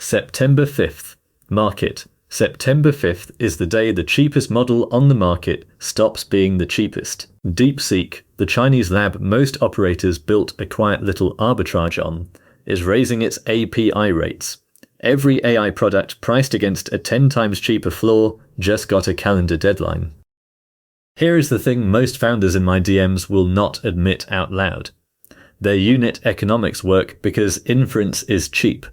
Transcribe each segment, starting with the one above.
September 5th. Market. September 5th is the day the cheapest model on the market stops being the cheapest. DeepSeek, the Chinese lab most operators built a quiet little arbitrage on, is raising its API rates. Every AI product priced against a 10 times cheaper floor just got a calendar deadline. Here is the thing most founders in my DMs will not admit out loud. Their unit economics work because inference is cheap,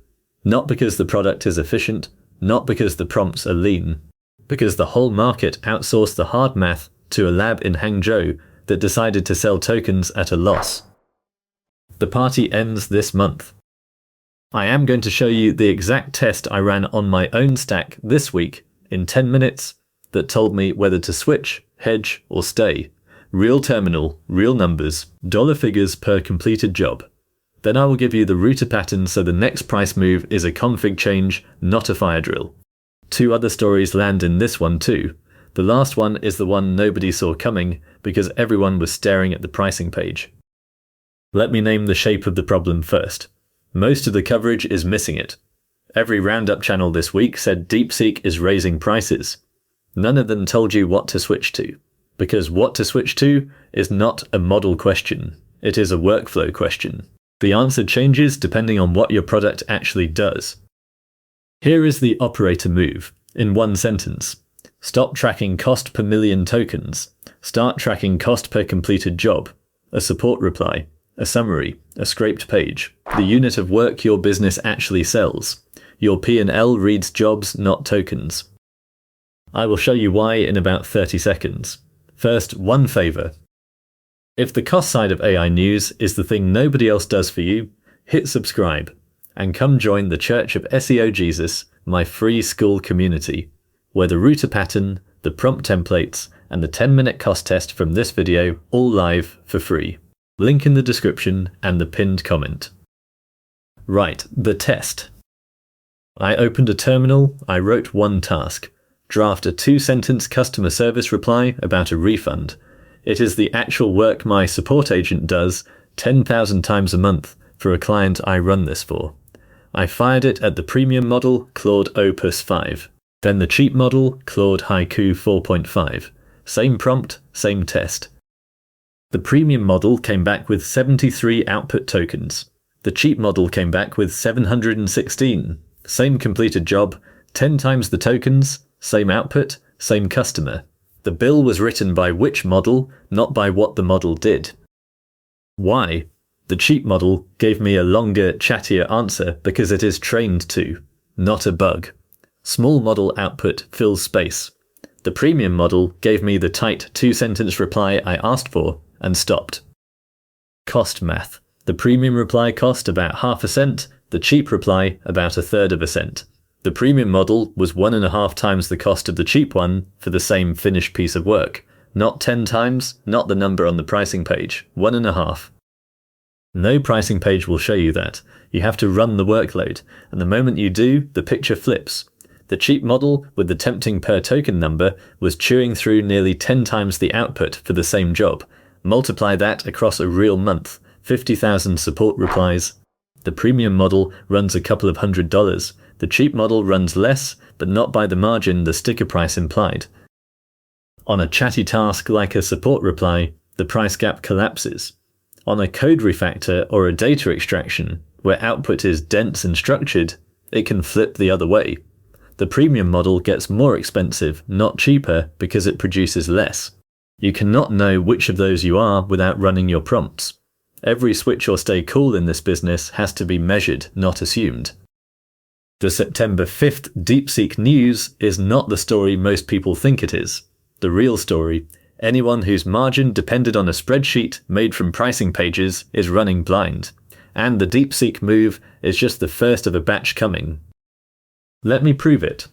not because the product is efficient, not because the prompts are lean, because the whole market outsourced the hard math to a lab in Hangzhou that decided to sell tokens at a loss. The party ends this month. I am going to show you the exact test I ran on my own stack this week in 10 minutes that told me whether to switch, hedge, or stay. Real terminal, real numbers, dollar figures per completed job. Then I will give you the router pattern so the next price move is a config change, not a fire drill. 2 other stories land in this one too. The last one is the one nobody saw coming because everyone was staring at the pricing page. Let me name the shape of the problem first. Most of the coverage is missing it. Every roundup channel this week said DeepSeek is raising prices. None of them told you what to switch to. Because what to switch to is not a model question. It is a workflow question. The answer changes depending on what your product actually does. Here is the operator move, in one sentence. Stop tracking cost per million tokens. Start tracking cost per completed job. A support reply. A summary, a scraped page, the unit of work your business actually sells. Your P&L reads jobs, not tokens. I will show you why in about 30 seconds. First, one favor. If the cost side of AI news is the thing nobody else does for you, hit subscribe and come join the Church of SEO Jesus, my free school community, where the router pattern, the prompt templates, and the 10-minute cost test from this video all live for free. Link in the description and the pinned comment. Right, the test. I opened a terminal, I wrote one task. Draft a 2-sentence customer service reply about a refund. It is the actual work my support agent does 10,000 times a month for a client I run this for. I fired it at the premium model Claude Opus 5, then the cheap model Claude Haiku 4.5. Same prompt, same test. The premium model came back with 73 output tokens. The cheap model came back with 716. Same completed job, 10 times the tokens, same output, same customer. The bill was written by which model, not by what the model did. Why? The cheap model gave me a longer, chattier answer because it is trained to, not a bug. Small model output fills space. The premium model gave me the tight 2-sentence reply I asked for and stopped. Cost math. The premium reply cost about half a cent, the cheap reply about 1/3 of a cent. The premium model was 1.5 times the cost of the cheap one for the same finished piece of work. Not 10 times, not the number on the pricing page, 1.5. No pricing page will show you that. You have to run the workload, and the moment you do, the picture flips. The cheap model with the tempting per token number was chewing through nearly 10 times the output for the same job. Multiply that across a real month, 50,000 support replies. The premium model runs a couple of $100. The cheap model runs less, but not by the margin the sticker price implied. On a chatty task like a support reply, the price gap collapses. On a code refactor or a data extraction, where output is dense and structured, it can flip the other way. The premium model gets more expensive, not cheaper, because it produces less. You cannot know which of those you are without running your prompts. Every switch or stay cool in this business has to be measured, not assumed. The September 5th DeepSeek news is not the story most people think it is. The real story, anyone whose margin depended on a spreadsheet made from pricing pages is running blind. And the DeepSeek move is just the first of a batch coming. Let me prove it.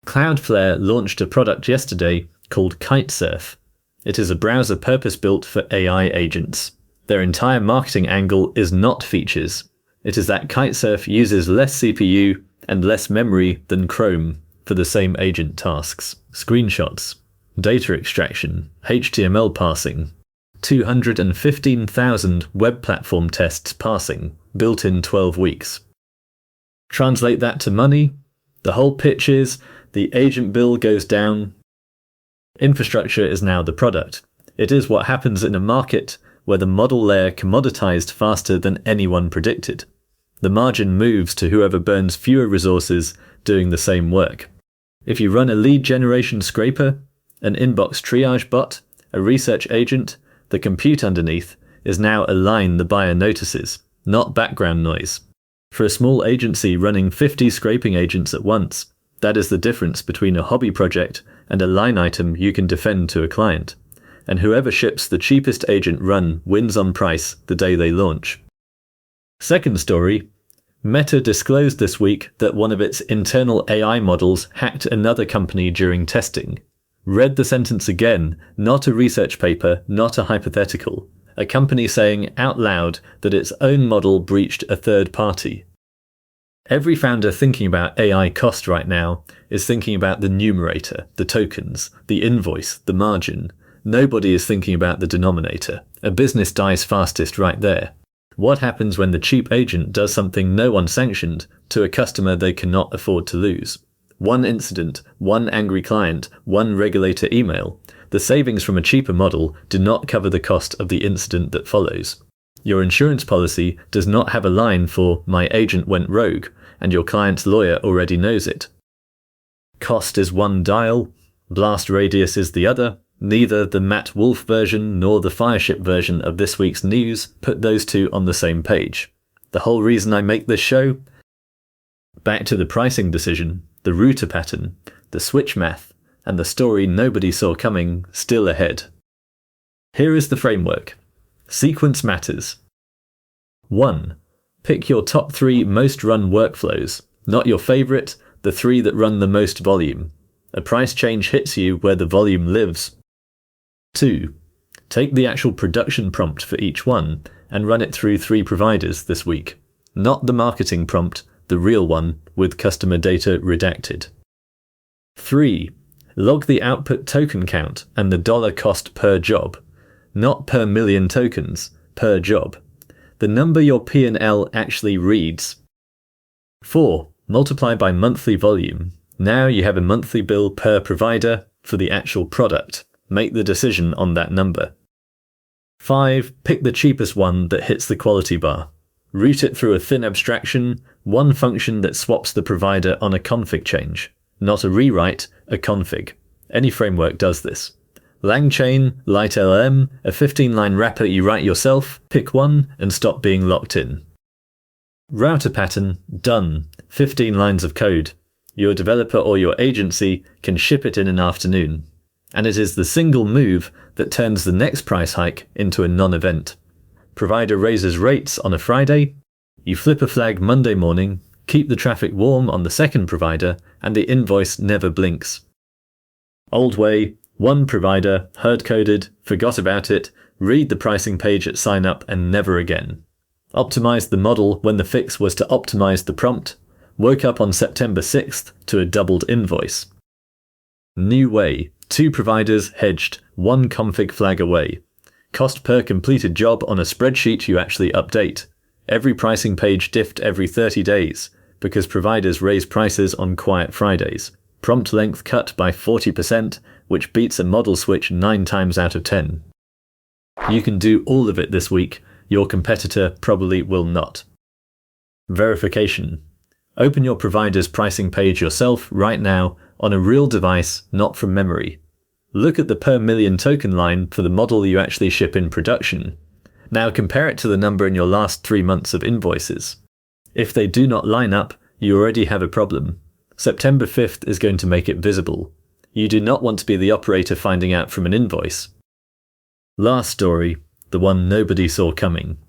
Cloudflare launched a product yesterday called Kitesurf. It is a browser purpose-built for AI agents. Their entire marketing angle is not features. It is that Kitesurf uses less CPU and less memory than Chrome for the same agent tasks. Screenshots, data extraction, HTML parsing, 215,000 web platform tests passing, built in 12 weeks. Translate that to money. The whole pitch is the agent bill goes down. Infrastructure is now the product. It is what happens in a market where the model layer commoditized faster than anyone predicted. The margin moves to whoever burns fewer resources doing the same work. If you run a lead generation scraper, an inbox triage bot, a research agent, the compute underneath is now a line the buyer notices, not background noise. For a small agency running 50 scraping agents at once, that is the difference between a hobby project and a line item you can defend to a client. And whoever ships the cheapest agent run wins on price the day they launch. Second story, Meta disclosed this week that one of its internal AI models hacked another company during testing. Read the sentence again, not a research paper, not a hypothetical. A company saying out loud that its own model breached a third party. Every founder thinking about AI cost right now is thinking about the numerator, the tokens, the invoice, the margin. Nobody is thinking about the denominator. A business dies fastest right there. What happens when the cheap agent does something no one sanctioned to a customer they cannot afford to lose? One incident, one angry client, one regulator email. The savings from a cheaper model do not cover the cost of the incident that follows. Your insurance policy does not have a line for "my agent went rogue," and your client's lawyer already knows it. Cost is one dial, blast radius is the other. Neither the Matt Wolf version nor the Fireship version of this week's news put those two on the same page. The whole reason I make this show? Back to the pricing decision, the router pattern, the switch math, and the story nobody saw coming still ahead. Here is the framework. Sequence matters. 1. Pick your top 3 most run workflows, not your favorite, the 3 that run the most volume. A price change hits you where the volume lives. 2. Take the actual production prompt for each one and run it through 3 providers this week. Not the marketing prompt, the real one with customer data redacted. 3. Log the output token count and the dollar cost per job. Not per million tokens, per job. The number your P&L actually reads. 4. Multiply by monthly volume. Now you have a monthly bill per provider for the actual product. Make the decision on that number. 5. Pick the cheapest one that hits the quality bar. Route it through a thin abstraction, one function that swaps the provider on a config change. Not a rewrite, a config. Any framework does this. LangChain, LightLM, a 15-line wrapper you write yourself, pick one and stop being locked in. Router pattern, done. 15 lines of code. Your developer or your agency can ship it in an afternoon. And it is the single move that turns the next price hike into a non-event. Provider raises rates on a Friday, you flip a flag Monday morning, keep the traffic warm on the second provider, and the invoice never blinks. Old way, one provider, hard-coded, forgot about it, read the pricing page at sign up and never again. Optimized the model when the fix was to optimize the prompt, woke up on September 6th to a doubled invoice. New way, 2 providers hedged, 1 config flag away. Cost per completed job on a spreadsheet you actually update. Every pricing page diffed every 30 days, because providers raise prices on quiet Fridays. Prompt length cut by 40%, which beats a model switch 9 times out of 10. You can do all of it this week, your competitor probably will not. Verification. Open your provider's pricing page yourself right now on a real device, not from memory. Look at the per million token line for the model you actually ship in production. Now compare it to the number in your last 3 months of invoices. If they do not line up, you already have a problem. September 5th is going to make it visible. You do not want to be the operator finding out from an invoice. Last story, the one nobody saw coming.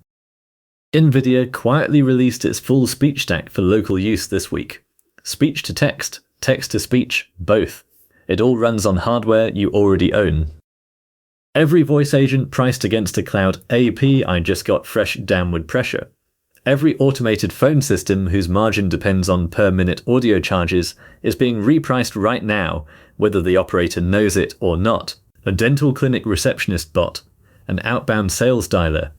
NVIDIA quietly released its full speech stack for local use this week. Speech to text, text to speech, both. It all runs on hardware you already own. Every voice agent priced against a cloud API just got fresh downward pressure. Every automated phone system whose margin depends on per minute audio charges is being repriced right now, whether the operator knows it or not. A dental clinic receptionist bot, an outbound sales dialer,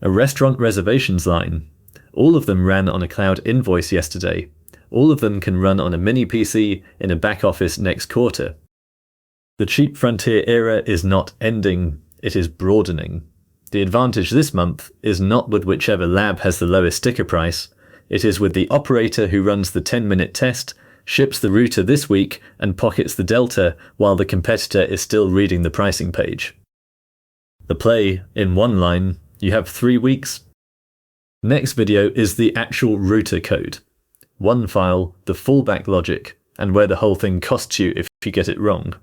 a restaurant reservations line. All of them ran on a cloud invoice yesterday. All of them can run on a mini PC in a back office next quarter. The cheap frontier era is not ending, it is broadening. The advantage this month is not with whichever lab has the lowest sticker price, it is with the operator who runs the 10-minute test, ships the router this week, and pockets the delta while the competitor is still reading the pricing page. The play, in one line, you have 3 weeks. Next video is the actual router code. One file, the fallback logic, and where the whole thing costs you if you get it wrong.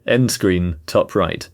End screen, top right.